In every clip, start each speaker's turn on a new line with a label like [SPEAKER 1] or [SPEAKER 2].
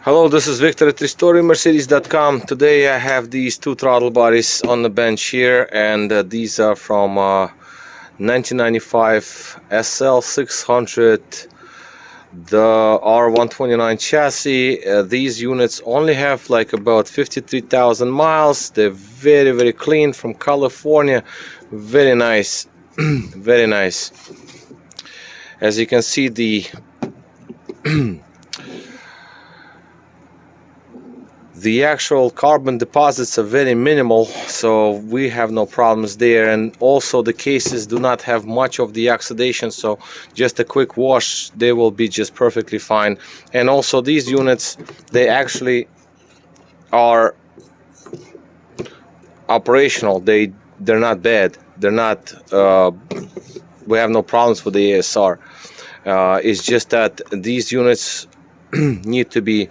[SPEAKER 1] Hello, this is Victor at Mercedes.com. Today I have these two throttle bodies on the bench here, and these are from 1995 SL600, the R129 chassis. These units only have like about 53,000 miles. They're very clean, from California. Very nice. Very nice. As you can see, the actual carbon deposits are very minimal, so we have no problems there. And also the cases do not have much of the oxidation, so just a quick wash, they will be just perfectly fine. And also these units, they actually are operational. They're not bad. They're not we have no problems with the ASR. It's just that these units need to be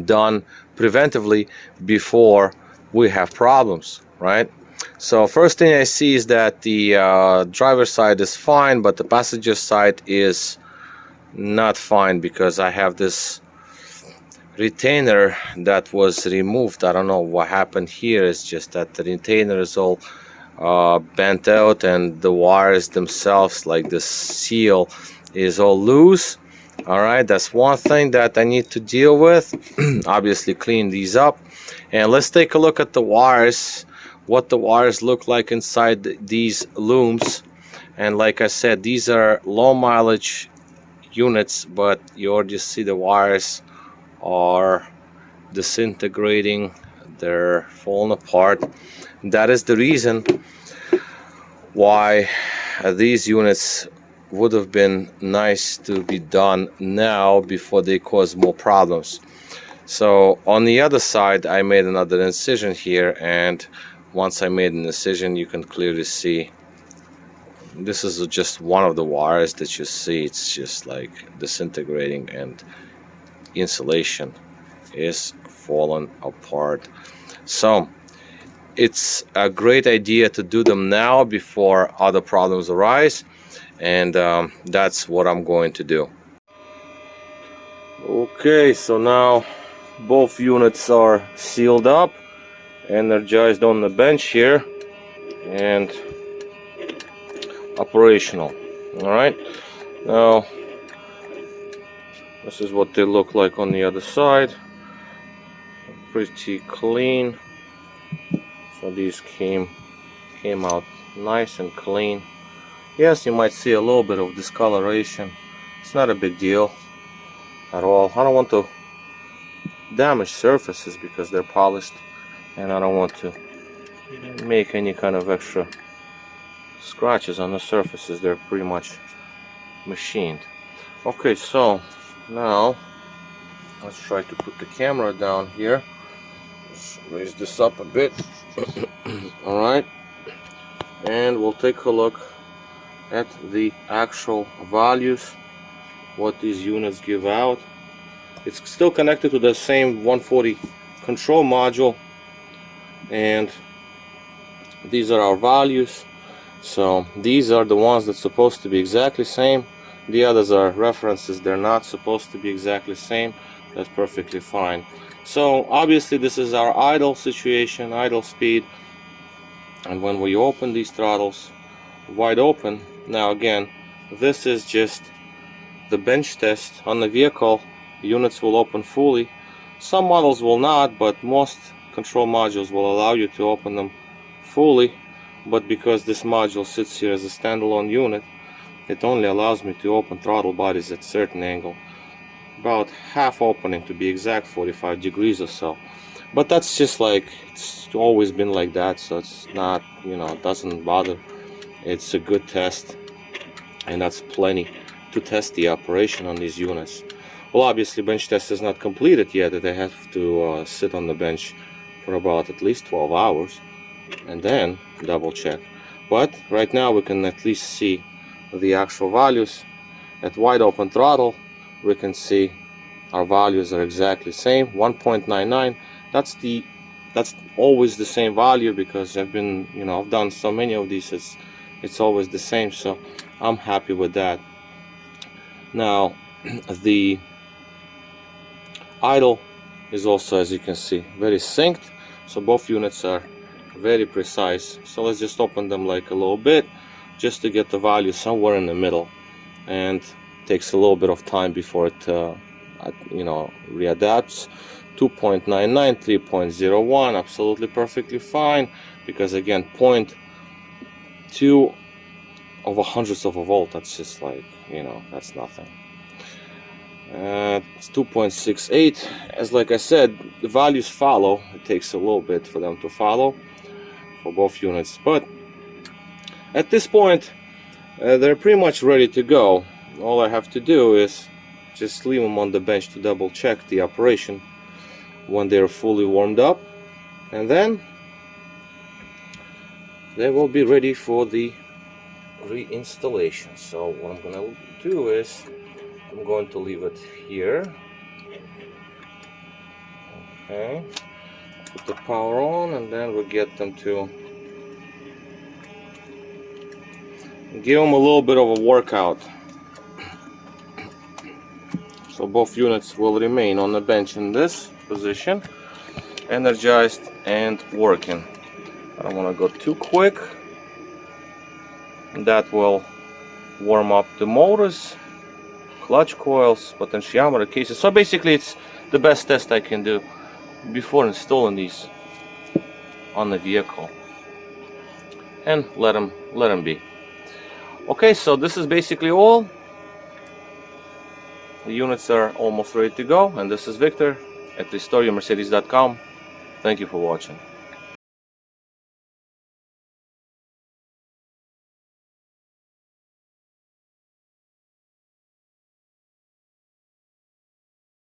[SPEAKER 1] done preventively before we have problems, right? So first thing I see is that the driver's side is fine, but the passenger side is not fine, because I have this retainer that was removed. I don't know what happened here. It's just that the retainer is all bent out, and the wires themselves, like the seal, is all loose. All right, that's one thing that I need to deal with. Obviously clean these up, and let's take a look at the wires, what the wires look like inside these looms. And like I said, these are low mileage units, but you already see the wires are disintegrating, they're falling apart. That is the reason why these units would have been nice to be done now before they cause more problems. So on the other side, I made another incision here, and once I made an incision, you can clearly see this is just one of the wires that you see. It's just like disintegrating, and insulation is falling apart. So it's a great idea to do them now before other problems arise, and that's what I'm going to do. Okay, so now both units are sealed up, energized on the bench here, and operational. All right, now this is what they look like on the other side. Pretty clean. So these came out nice and clean. Yes, you might see a little bit of discoloration. It's not a big deal at all. I don't want to damage surfaces because they're polished, and I don't want to make any kind of extra scratches on the surfaces. They're pretty much machined. Okay, so now let's try to put the camera down here. Just raise this up a bit. Alright, and we'll take a look at the actual values, what these units give out. It's still connected to the same 140 control module, and these are our values. So these are the ones that's supposed to be exactly same. The others are references. They're not supposed to be exactly same. That's perfectly fine. So obviously this is our idle situation, idle speed. And when we open these throttles wide open, now again, this is just the bench test on the vehicle. Units will open fully. Some models will not, but most control modules will allow you to open them fully. But because this module sits here as a standalone unit, it only allows me to open throttle bodies at a certain angle, about half opening to be exact, 45 degrees or so. But that's just like, it's always been like that, so it's not, you know, it doesn't bother. It's a good test, and that's plenty to test the operation on these units. Well, obviously bench test is not completed yet. They have to sit on the bench for about at least 12 hours and then double check. But right now we can at least see the actual values. At wide open throttle, we can see our values are exactly same, 1.99. That's always the same value, because I've been, you know, I've done so many of these. It's always the same, so I'm happy with that. Now the idle is also, as you can see, very synced, so both units are very precise. So let's just open them like a little bit just to get the value somewhere in the middle, and takes a little bit of time before it readapts. 2.99, 3.01, absolutely perfectly fine, because again, 0.2 of a hundredth of a volt, that's just like, that's nothing. It's 2.68. as like I said, the values follow. It takes a little bit for them to follow for both units, but at this point they're pretty much ready to go. All I have to do is just leave them on the bench to double check the operation when they're fully warmed up, and then they will be ready for the reinstallation. So what I'm gonna do is I'm going to leave it here. Okay, put the power on, and then we'll get them to give them a little bit of a workout. So both units will remain on the bench in this position, energized and working. I don't want to go too quick. That will warm up the motors, clutch coils, potentiometer cases. So basically it's the best test I can do before installing these on the vehicle, and let them be. Okay, so this is basically all. The units are almost ready to go, and this is Victor at restoreyourmercedes.com. Thank you for watching.